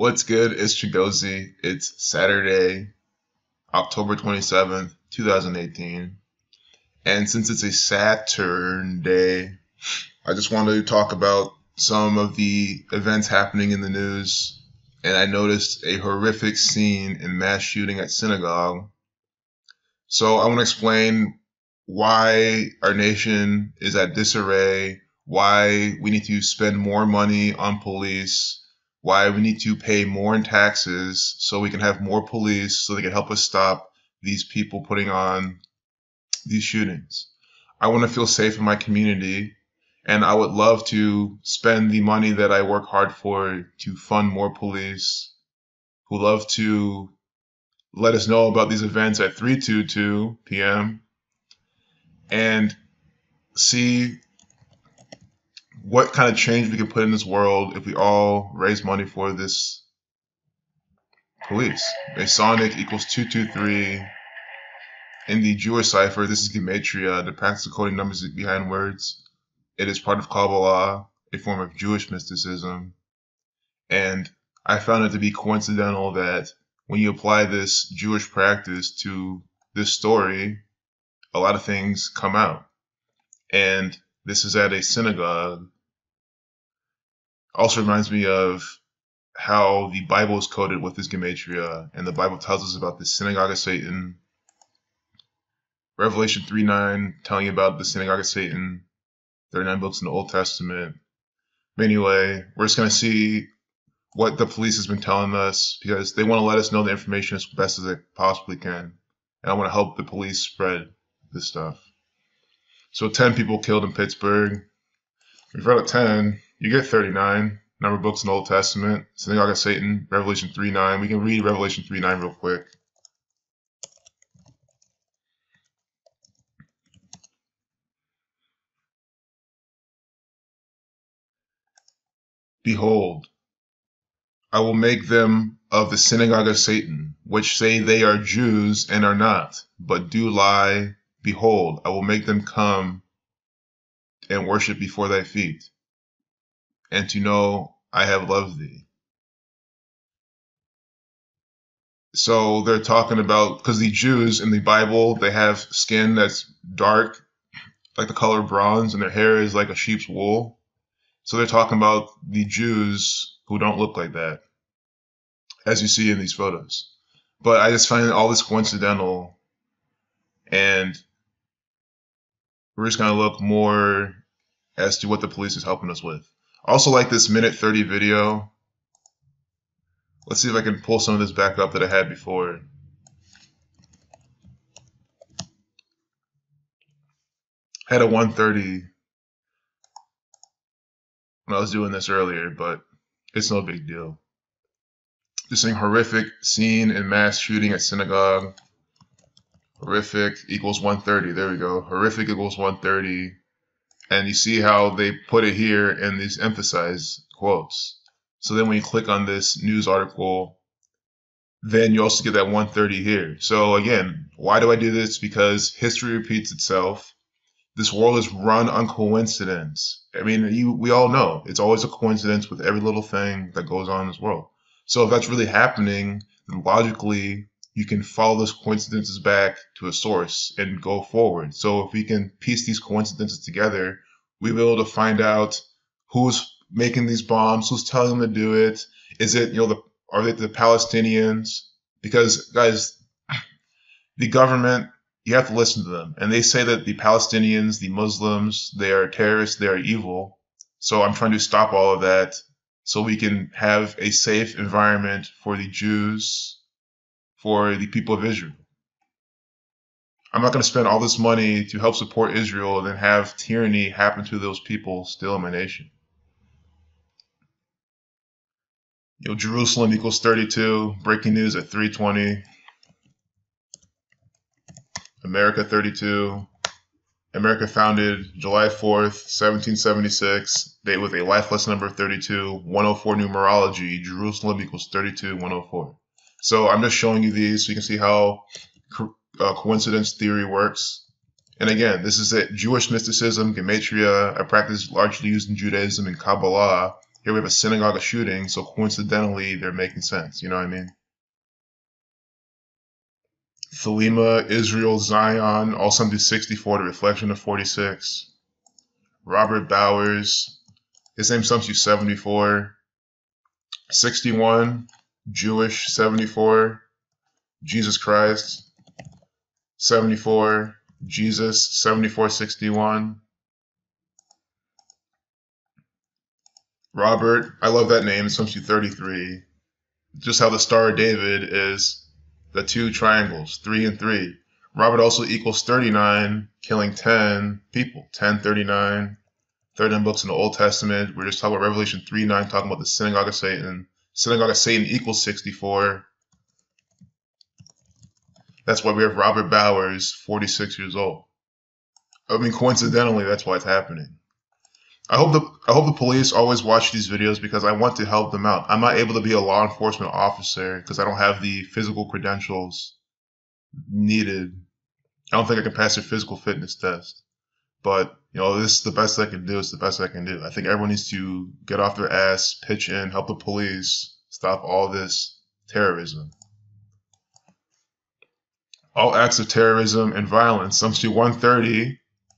What's good? It's Chigozi. It's Saturday, October 27th, 2018. And since it's a Saturn day, I just wanted to talk about some of the events happening in the news. And I noticed a horrific scene in mass shooting at Synagogue. So I want to explain why our nation is at disarray, why we need to spend more money on police, why we need to pay more in taxes so we can have more police so they can help us stop these people putting on these shootings. I want to feel safe in my community, and I would love to spend the money that I work hard for to fund more police who love to let us know about these events at 3:22 p.m. and see what kind of change we can put in this world if we all raise money for this police. Masonic equals 223. In the Jewish cipher, this is Gematria, the practice of coding numbers behind words. It is part of Kabbalah, a form of Jewish mysticism. And I found it to be coincidental that when you apply this Jewish practice to this story, a lot of things come out. And this is at a synagogue. Also reminds me of how the Bible is coded with this gematria, and the Bible tells us about the synagogue of Satan. Revelation 3:9 telling you about the synagogue of Satan. 39 books in the Old Testament. But anyway, we're just going to see what the police has been telling us because they want to let us know the information as best as they possibly can. And I want to help the police spread this stuff. So 10 people killed in Pittsburgh. If you're out of 10, you get 39. Number of books in the Old Testament. Synagogue of Satan, Revelation 3:9. We can read Revelation 3:9 real quick. Behold, I will make them of the synagogue of Satan, which say they are Jews and are not, but do lie. Behold, I will make them come and worship before thy feet, and to know I have loved thee. So they're talking about, because the Jews in the Bible, they have skin that's dark, like the color bronze, and their hair is like a sheep's wool. So they're talking about the Jews who don't look like that, as you see in these photos. But I just find all this coincidental, and we're just going to look more as to what the police is helping us with. I also like this minute 30 video. Let's see if I can pull some of this back up that I had before. I had a 130 when I was doing this earlier, but it's no big deal. Just saying horrific scene in mass shooting at synagogue. Horrific equals 130. There we go. Horrific equals 130. And you see how they put it here in these emphasized quotes. So then when you click on this news article, then you also get that 130 here. So again, why do I do this? Because history repeats itself. This world is run on coincidence. I mean, we all know it's always a coincidence with every little thing that goes on in this world. So if that's really happening, then logically, you can follow those coincidences back to a source and go forward. So if we can piece these coincidences together, we'll be able to find out who's making these bombs, who's telling them to do it. Is it, are they the Palestinians? Because guys, the government, you have to listen to them. And they say that the Palestinians, the Muslims, they are terrorists, they are evil. So I'm trying to stop all of that so we can have a safe environment for the Jews, for the people of Israel. I'm not going to spend all this money to help support Israel and then have tyranny happen to those people still in my nation. Jerusalem equals 32. Breaking news at 3:20. America 32. America founded July 4th, 1776. Date with a life lesson number 32. 104 numerology. Jerusalem equals 32, 104. So I'm just showing you these so you can see how coincidence theory works. And again, this is a Jewish mysticism, gematria, a practice largely used in Judaism and Kabbalah. Here we have a synagogue shooting, so coincidentally, they're making sense. You know what I mean? Thelema, Israel, Zion, all summed to 64, the reflection of 46. Robert Bowers, his name sums to 74. 61, Jewish, 74. Jesus Christ, 74. Jesus, 7461. Robert, I love that name, it sums to 33. Just how the Star of David is the two triangles, 3 and 3. Robert also equals 39, killing 10 people, 1039. 39 books in the Old Testament. We're just talking about Revelation 3:9, talking about the Synagogue of Satan. Synagogue of Satan equals 64. That's why we have Robert Bowers, 46 years old. I mean, coincidentally, that's why it's happening. I hope the police always watch these videos because I want to help them out. I'm not able to be a law enforcement officer because I don't have the physical credentials needed. I don't think I can pass a physical fitness test. But, this is the best I can do. It's the best I can do. I think everyone needs to get off their ass, pitch in, help the police, stop all this terrorism. All acts of terrorism and violence sums to 130.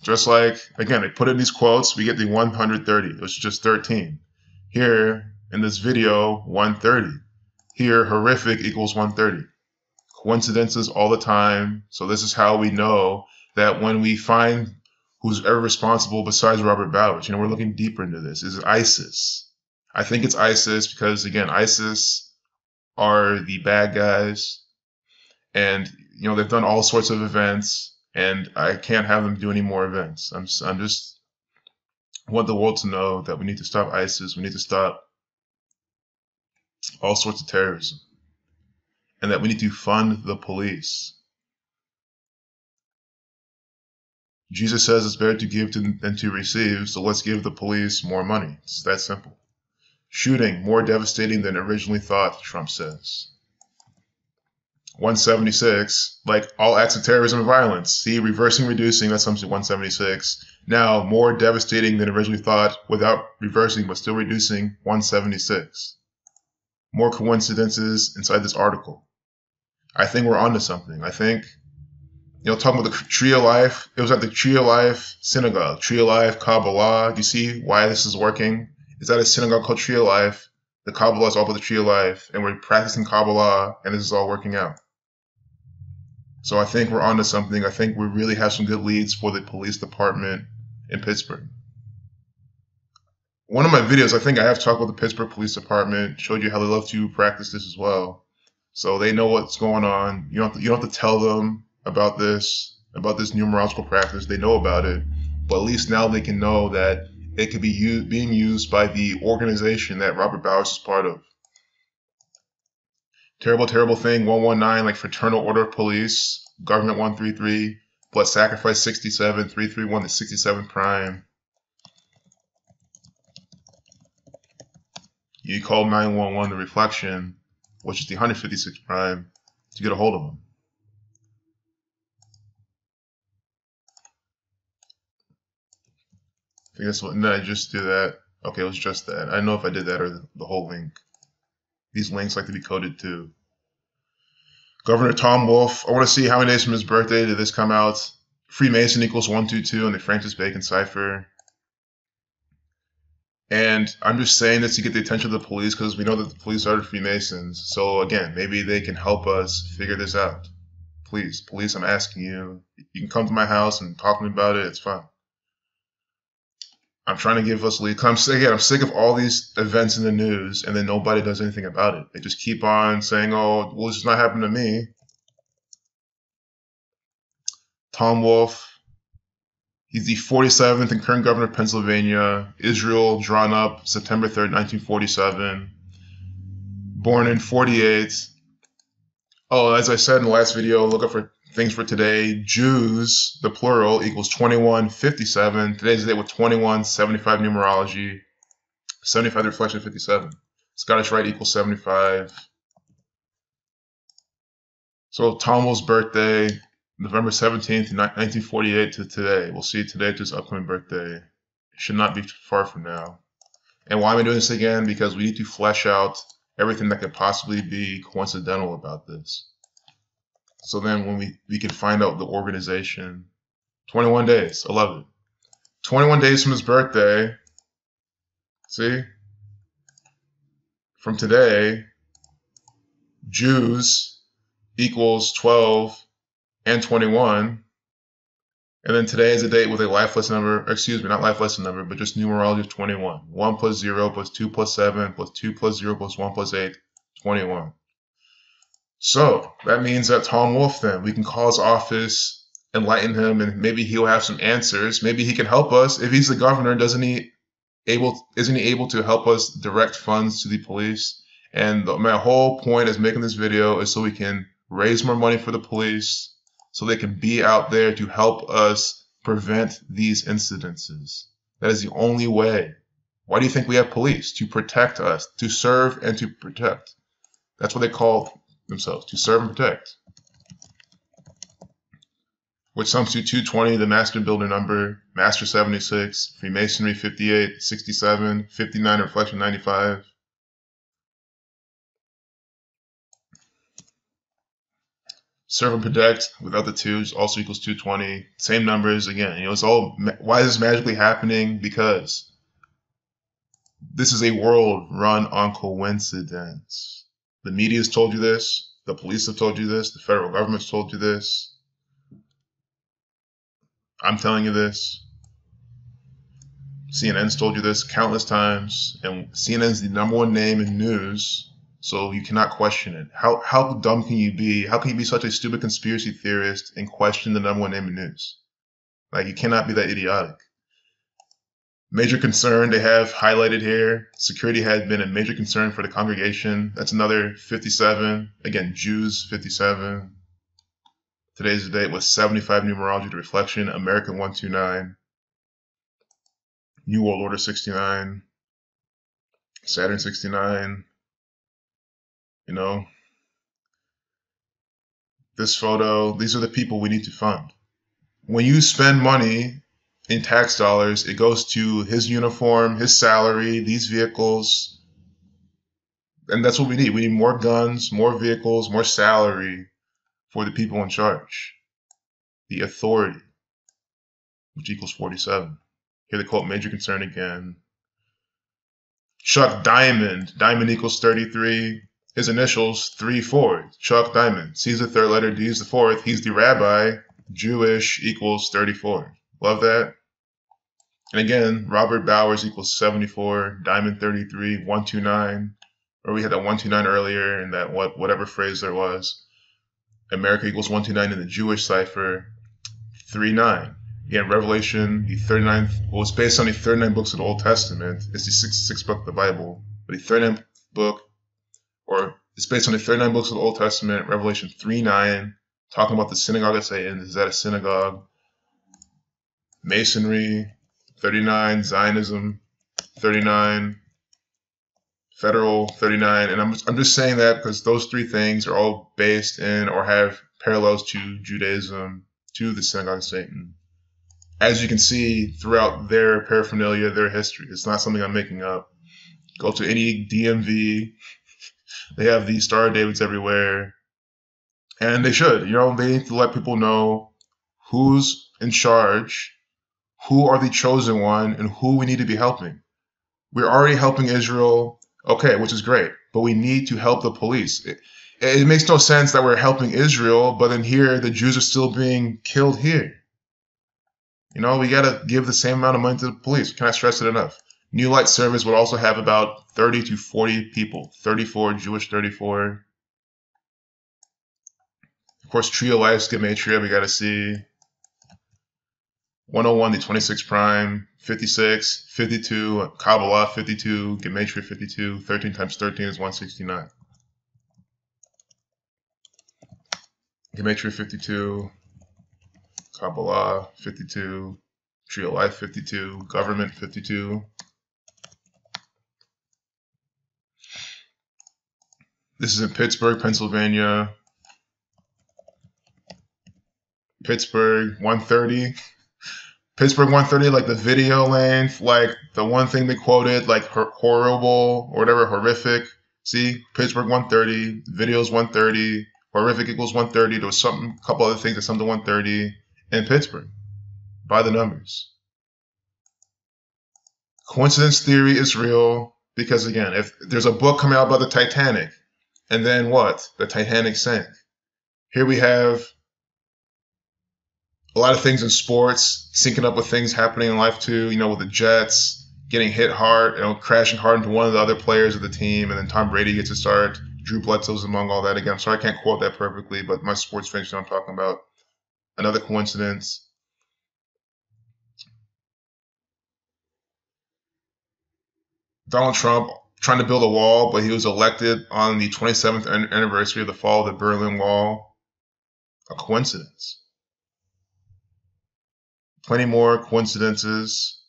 Just like, again, I put in these quotes, we get the 130. It was just 13. Here, in this video, 130. Here, horrific equals 130. Coincidences all the time. So this is how we know that when we find who's ever responsible besides Robert Bowers, we're looking deeper into this. Is it ISIS? I think it's ISIS because, again, ISIS are the bad guys. And, they've done all sorts of events. And I can't have them do any more events. I'm just want the world to know that we need to stop ISIS. We need to stop all sorts of terrorism. And that we need to fund the police. Jesus says it's better to give than to receive, so let's give the police more money. It's that simple. Shooting, more devastating than originally thought, Trump says. 176, like all acts of terrorism and violence. See, reversing, reducing, that sums to 176. Now, more devastating than originally thought without reversing but still reducing, 176. More coincidences inside this article. I think we're onto something. I think, talking about the Tree of Life, it was at the Tree of Life Synagogue. Tree of Life, Kabbalah. Do you see why this is working? It's at a synagogue called Tree of Life. The Kabbalah is all about the Tree of Life, and we're practicing Kabbalah, and this is all working out. So I think we're onto something. I think we really have some good leads for the police department in Pittsburgh. One of my videos, I think I have talked about the Pittsburgh Police Department, showed you how they love to practice this as well. So they know what's going on. You don't have to tell them about this numerological practice. They know about it. But at least now they can know that it could be being used by the organization that Robert Bowers is part of. Terrible, terrible thing, 119, like Fraternal Order of Police, Government 133, Blood Sacrifice 67, 331 to 67 prime. You call 911 the reflection, which is the 156 prime, to get a hold of them. I think that's what, no, I just do that. Okay, it was just that. I don't know if I did that or the whole link. These links like to be coded too. Governor Tom Wolf, I want to see how many days from his birthday did this come out. Freemason equals 122 in the Francis Bacon cipher. And I'm just saying this to get the attention of the police because we know that the police are the Freemasons. So again, maybe they can help us figure this out. Please, police, I'm asking you. You can come to my house and talk to me about it. It's fine. I'm trying to give us lead. I'm sick of all these events in the news, and then nobody does anything about it. They just keep on saying, "Oh, well, this is not happening to me." Tom Wolf, he's the 47th and current governor of Pennsylvania. Israel, drawn up September 3rd, 1947. Born in 48. Oh, as I said in the last video, look up for things for today. Jews, the plural, equals 2157. Today's the day with 2175 numerology. 75 the reflection of 57. Scottish Rite equals 75. So Tom Wolf's birthday, November 17th, 1948 to today. We'll see today to his upcoming birthday. It should not be far from now. And why am I doing this again? Because we need to flesh out everything that could possibly be coincidental about this. So then when we can find out the organization. 21 days, I love it. 21 days from his birthday. See? From today, Jews equals 12 and 21. And then today is a date with a lifeless number, excuse me, not lifeless number, but just numerology of 21. 1 plus 0 plus 2 plus 7 plus 2 plus 0 plus 1 plus 8, 21. So that means that Tom Wolfe, then, we can call his office, enlighten him, and maybe he'll have some answers. Maybe he can help us. If he's the governor, isn't he able to help us direct funds to the police? And my whole point is making this video is so we can raise more money for the police, so they can be out there to help us prevent these incidences. That is the only way. Why do you think we have police? To protect us, to serve and to protect. That's what they call themselves, to serve and protect. Which sums to 220, the master builder number, master 76, Freemasonry 58, 67, 59, reflection 95. Serve and protect without the twos also equals 220. Same numbers again. It's all. Why is this magically happening? Because this is a world run on coincidence. The media has told you this. The police have told you this. The federal government's told you this. I'm telling you this. CNN's told you this countless times. And CNN's the #1 name in news. So you cannot question it. How dumb can you be? How can you be such a stupid conspiracy theorist and question the #1 name in news? Like, you cannot be that idiotic. Major concern they have highlighted here. Security had been a major concern for the congregation. That's another 57. Again, Jews 57. Today's date was 75 numerology to reflection. American 129. New World Order 69. Saturn 69. You know, this photo, these are the people we need to fund. When you spend money in tax dollars, it goes to his uniform, his salary, these vehicles. And that's what we need. We need more guns, more vehicles, more salary for the people in charge. The authority, which equals 47. Here they quote major concern again. Chuck Diamond. Diamond equals 33. His initials, 3-4. Chuck Diamond. C's the third letter, D's the fourth. He's the rabbi. Jewish equals 34. Love that. And again, Robert Bowers equals 74. Diamond 33. 129. Or we had that 129 earlier in that whatever phrase there was. America equals 129 in the Jewish cipher. 39. Again, Revelation, the 39th. Well, it's based on the 39 books of the Old Testament. It's the sixth book of the Bible. But the 39th book, or it's based on the 39 books of the Old Testament, Revelation 3:9, talking about the synagogue of Satan. Is that a synagogue? Masonry, 39, Zionism, 39, federal, 39. And I'm just saying that because those three things are all based in or have parallels to Judaism, to the synagogue of Satan. As you can see throughout their paraphernalia, their history. It's not something I'm making up. Go to any DMV. They have these Star of Davids everywhere. And they should. They need to let people know who's in charge, who are the chosen one, and who we need to be helping. We're already helping Israel, okay, which is great. But we need to help the police. It makes no sense that we're helping Israel, but then here the Jews are still being killed here. We got to give the same amount of money to the police. Can I stress it enough? New Light Service would also have about 30 to 40 people. 34, Jewish 34. Of course, Trio Life, Gematria, we got to see. 101, the 26 prime. 56, 52, Kabbalah 52, Gematria 52. 13 times 13 is 169. Gematria 52. Kabbalah 52. Trio Life 52. Government 52. This is in Pittsburgh, Pennsylvania. Pittsburgh, 130. Pittsburgh 130, like the video length, like the one thing they quoted, like horrible or whatever, horrific. See, Pittsburgh 130, videos 130, horrific equals 130. There was a couple other things that summed to 130 in Pittsburgh by the numbers. Coincidence theory is real because, again, if there's a book coming out about the Titanic, and then what? The Titanic sank. Here we have a lot of things in sports syncing up with things happening in life too, with the Jets getting hit hard, crashing hard into one of the other players of the team, and then Tom Brady gets a start. Drew Bledsoe's among all that. Again, I'm sorry I can't quote that perfectly, but my sports fans know what I'm talking about. Another coincidence. Donald Trump trying to build a wall, but he was elected on the 27th anniversary of the fall of the Berlin Wall. A coincidence. Plenty more coincidences.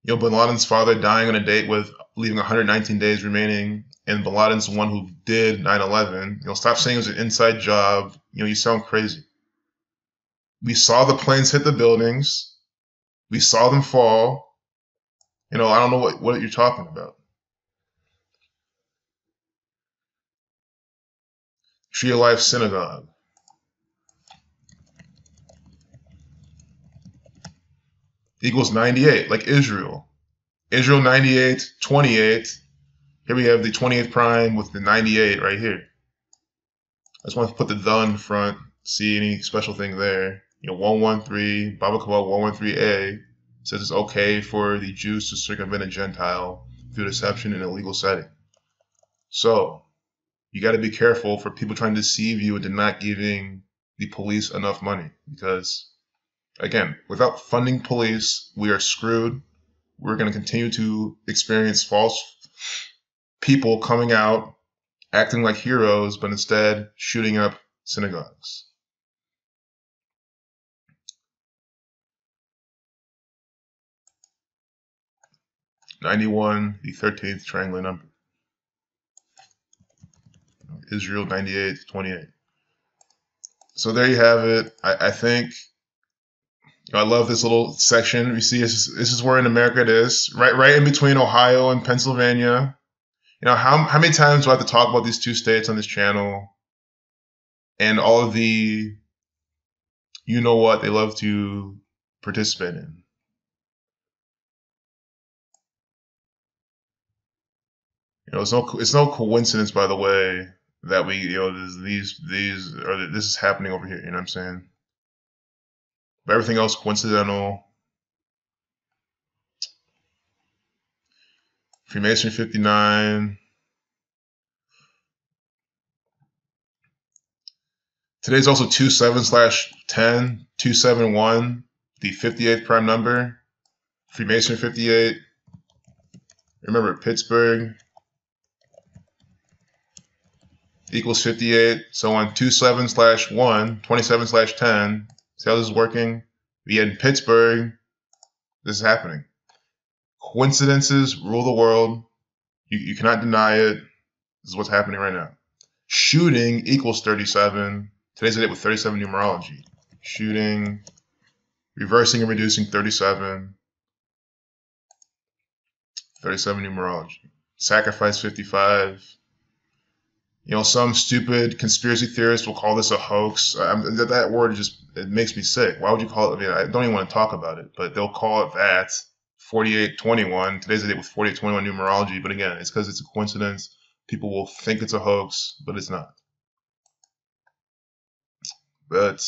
Bin Laden's father dying on a date with leaving 119 days remaining, and Bin Laden's the one who did 9/11. Stop saying it was an inside job. You sound crazy. We saw the planes hit the buildings. We saw them fall. I don't know what you're talking about. Tree of Life Synagogue. Equals 98, like Israel. Israel 98, 28. Here we have the 28th prime with the 98 right here. I just want to put the "the" in front. See any special thing there. 113, Baba Kabbalah 113a says it's okay for the Jews to circumvent a Gentile through deception in a legal setting. So, you got to be careful for people trying to deceive you into not giving the police enough money. Because, again, without funding police, we are screwed. We're going to continue to experience false people coming out, acting like heroes, but instead shooting up synagogues. "91, the 13th triangular number. Israel 98, 28. So there you have it. I think I love this little section. You see, this is where in America it is, right in between Ohio and Pennsylvania. How many times do I have to talk about these two states on this channel? And all of the, they love to participate in. It's no coincidence, by the way, that this is happening over here. You know what I'm saying? But everything else coincidental. Freemasonry 59. Today's also 27/10, 271, the 58th prime number. Freemasonry 58. Remember, Pittsburgh equals 58. So on 27/1, 27/10, see how this is working? We had in Pittsburgh, this is happening. Coincidences rule the world. You cannot deny it. This is what's happening right now. Shooting equals 37. Today's the date with 37 numerology. Shooting, reversing and reducing 37. 37 numerology. Sacrifice 55. Some stupid conspiracy theorist will call this a hoax. That word it makes me sick. Why would you call it? I don't even want to talk about it, but they'll call it that. 4821. Today's the date with 4821 numerology. But again, it's because it's a coincidence. People will think it's a hoax, but it's not. But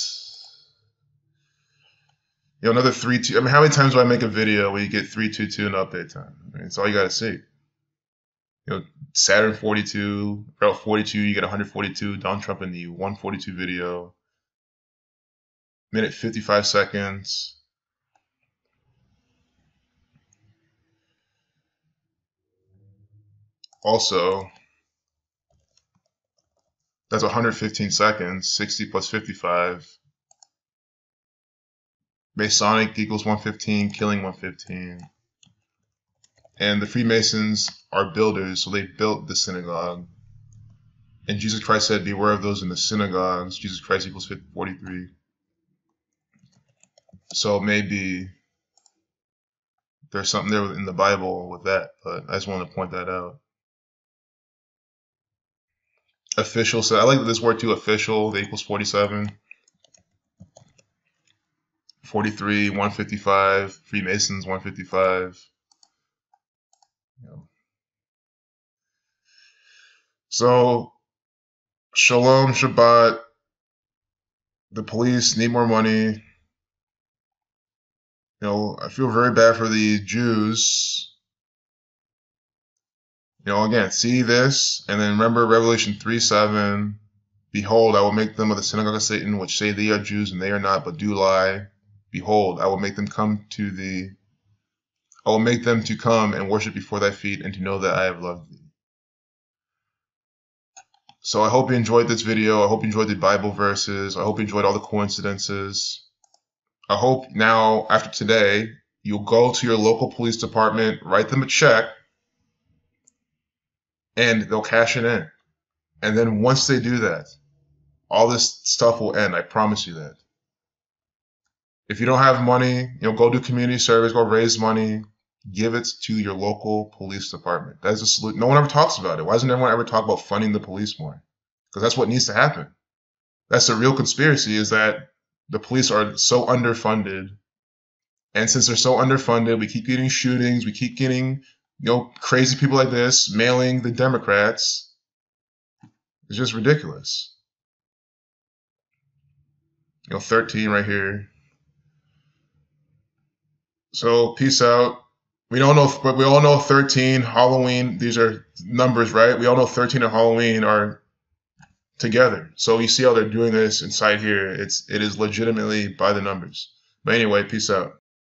another 3-2. How many times do I make a video where you get 322 in update time? It's all you got to see. Saturn 42, Route 42, you get 142. Donald Trump in the 142 video. Minute 55 seconds. Also, that's 115 seconds. 60 plus 55. Masonic equals 115, killing 115. And the Freemasons are builders, so they built the synagogue. And Jesus Christ said, beware of those in the synagogues. Jesus Christ equals 43. So maybe there's something there in the Bible with that, but I just want to point that out. Official, so I like this word too, official, that equals 47. 43, 155, Freemasons, 155. So, Shalom, Shabbat, the police need more money. I feel very bad for the Jews. Again, see this, and then remember Revelation 3:7. Behold, I will make them of the synagogue of Satan, which say they are Jews, and they are not, but do lie. Behold, I will make them to come and worship before thy feet, and to know that I have loved thee. So I hope you enjoyed this video. I hope you enjoyed the Bible verses. I hope you enjoyed all the coincidences. I hope now, after today, you'll go to your local police department, write them a check, and they'll cash it in. And then once they do that, all this stuff will end. I promise you that. If you don't have money, go do community service, go raise money, give it to your local police department. That's a solution. No one ever talks about it. Why doesn't everyone ever talk about funding the police more? Because that's what needs to happen. That's the real conspiracy, is that the police are so underfunded. And since they're so underfunded, we keep getting shootings, we keep getting, crazy people like this mailing the Democrats. It's just ridiculous. 13 right here. So peace out. We don't know, but we all know 13, Halloween, these are numbers, right? We all know 13 and Halloween are together. So you see how they're doing this inside here. It is legitimately by the numbers. But anyway, peace out.